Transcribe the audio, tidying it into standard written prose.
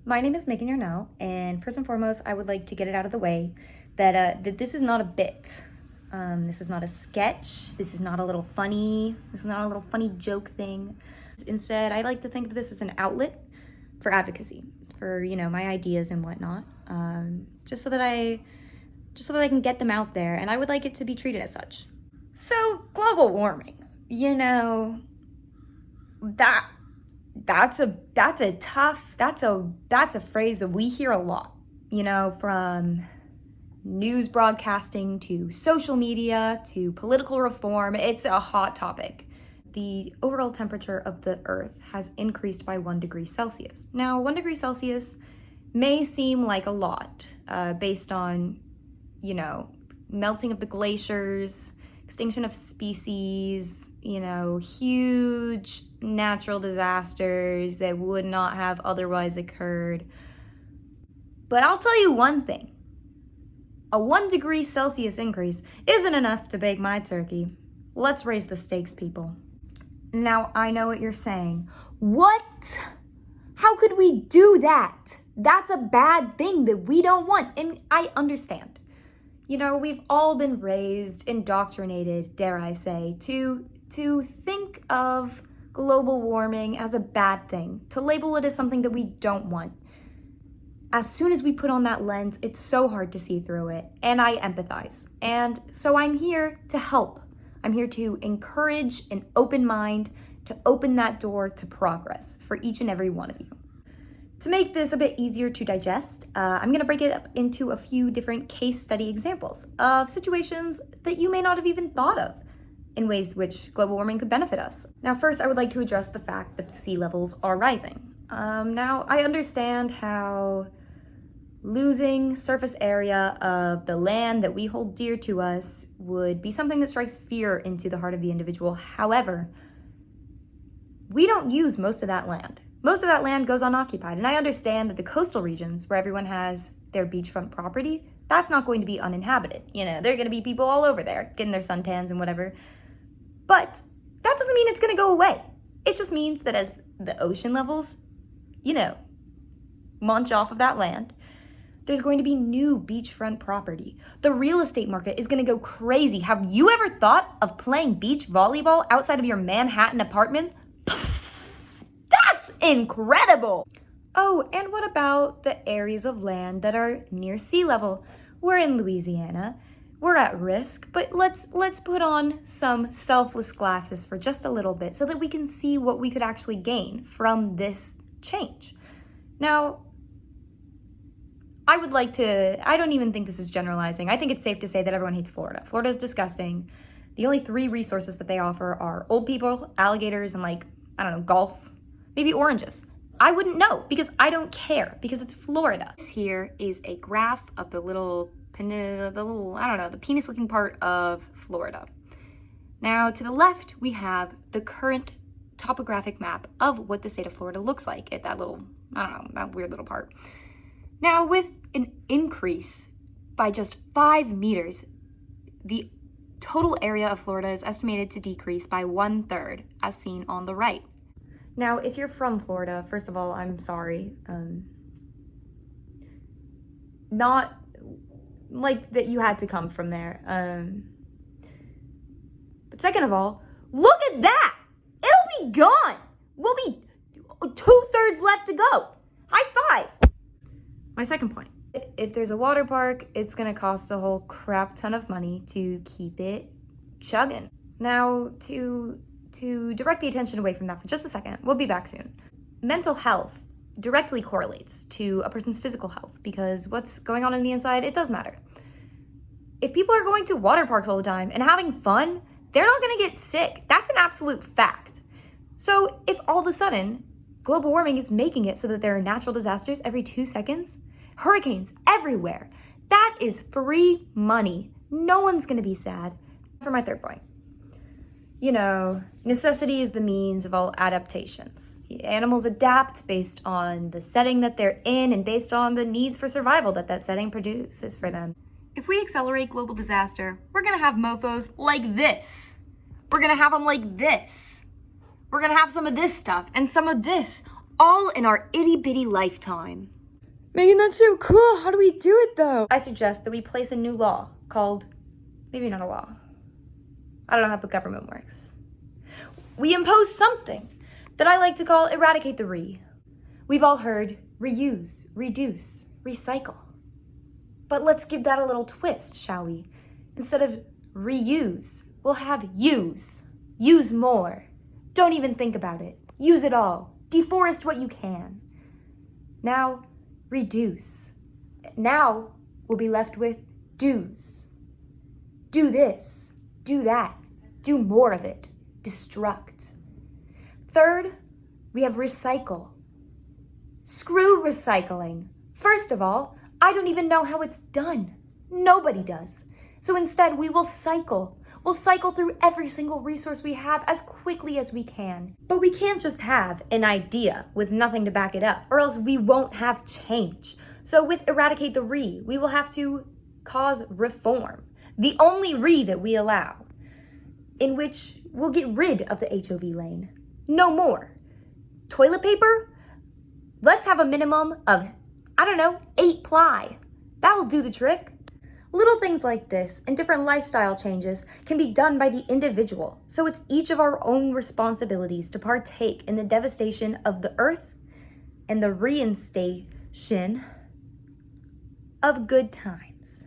My name is Megan Yarnell, and first and foremost, I would like to get it out of the way that this is not a bit. This is not a sketch. This is not a little funny. This is not a little funny joke thing. Instead, I like to think of this as an outlet for advocacy, for my ideas and whatnot. Just so that I can get them out there, and I would like it to be treated as such. So, global warming, that's a phrase that we hear a lot, from news broadcasting to social media to political reform. It's a hot topic. The overall temperature of the Earth has increased by 1 degree Celsius. Now, 1 degree Celsius may seem like a lot based on, melting of the glaciers, extinction of species, huge natural disasters that would not have otherwise occurred. But I'll tell you one thing. A 1 degree Celsius increase isn't enough to bake my turkey. Let's raise the stakes, people. Now, I know what you're saying. What? How could we do that? That's a bad thing that we don't want. And I understand. We've all been raised, indoctrinated, dare I say, to think of global warming as a bad thing, to label it as something that we don't want. As soon as we put on that lens, it's so hard to see through it, and I empathize. And so I'm here to help. I'm here to encourage an open mind, to open that door to progress for each and every one of you. To make this a bit easier to digest, I'm going to break it up into a few different case study examples of situations that you may not have even thought of in ways which global warming could benefit us. Now, first, I would like to address the fact that sea levels are rising. Now, I understand how losing surface area of the land that we hold dear to us would be something that strikes fear into the heart of the individual. However, we don't use most of that land. Most of that land goes unoccupied, and I understand that the coastal regions where everyone has their beachfront property, that's not going to be uninhabited. There are going to be people all over there getting their suntans and whatever. But that doesn't mean it's going to go away. It just means that as the ocean levels, munch off of that land, there's going to be new beachfront property. The real estate market is going to go crazy. Have you ever thought of playing beach volleyball outside of your Manhattan apartment? That's incredible! Oh, and what about the areas of land that are near sea level? We're in Louisiana. We're at risk, but let's put on some selfless glasses for just a little bit so that we can see what we could actually gain from this change. Now, I don't even think this is generalizing. I think it's safe to say that everyone hates Florida. Florida is disgusting. The only 3 resources that they offer are old people, alligators, and golf, maybe oranges. I wouldn't know because I don't care because it's Florida. This here is a graph of the penis-looking part of Florida. Now, to the left, we have the current topographic map of what the state of Florida looks like at that weird little part. Now, with an increase by just 5 meters, the total area of Florida is estimated to decrease by 1/3, as seen on the right. Now, if you're from Florida, first of all, I'm sorry. Not like that you had to come from there. But second of all, look at that! It'll be gone! We'll be 2/3 left to go. High five! My second point. If there's a water park, it's gonna cost a whole crap ton of money to keep it chugging. Now, to direct the attention away from that for just a second, we'll be back soon. Mental health directly correlates to a person's physical health because what's going on the inside, it does matter. If people are going to water parks all the time and having fun, they're not gonna get sick. That's an absolute fact. So if all of a sudden, global warming is making it so that there are natural disasters every 2 seconds, hurricanes everywhere, that is free money. No one's gonna be sad. For my third point, necessity is the means of all adaptations. Animals adapt based on the setting that they're in and based on the needs for survival that setting produces for them. If we accelerate global disaster, we're gonna have mofos like this. We're gonna have them like this. We're gonna have some of this stuff and some of this all in our itty-bitty lifetime. Megan, that's so cool. How do we do it, though? I suggest that we place a new law called, maybe not a law. I don't know how the government works. We impose something that I like to call eradicate the re. We've all heard reuse, reduce, recycle. But let's give that a little twist, shall we? Instead of reuse, we'll have use. Use more. Don't even think about it. Use it all. Deforest what you can. Now, reduce. Now, we'll be left with do's. Do this. Do that. Do more of it. Destruct. Third, we have recycle. Screw recycling. First of all, I don't even know how it's done. Nobody does. So instead, we will cycle. We'll cycle through every single resource we have as quickly as we can. But we can't just have an idea with nothing to back it up, or else we won't have change. So with eradicate the re, we will have to cause reform. The only re that we allow, in which we'll get rid of the HOV lane. No more. Toilet paper? Let's have a minimum of, 8 ply. That'll do the trick. Little things like this and different lifestyle changes can be done by the individual, so it's each of our own responsibilities to partake in the devastation of the earth and the reinstation of good times.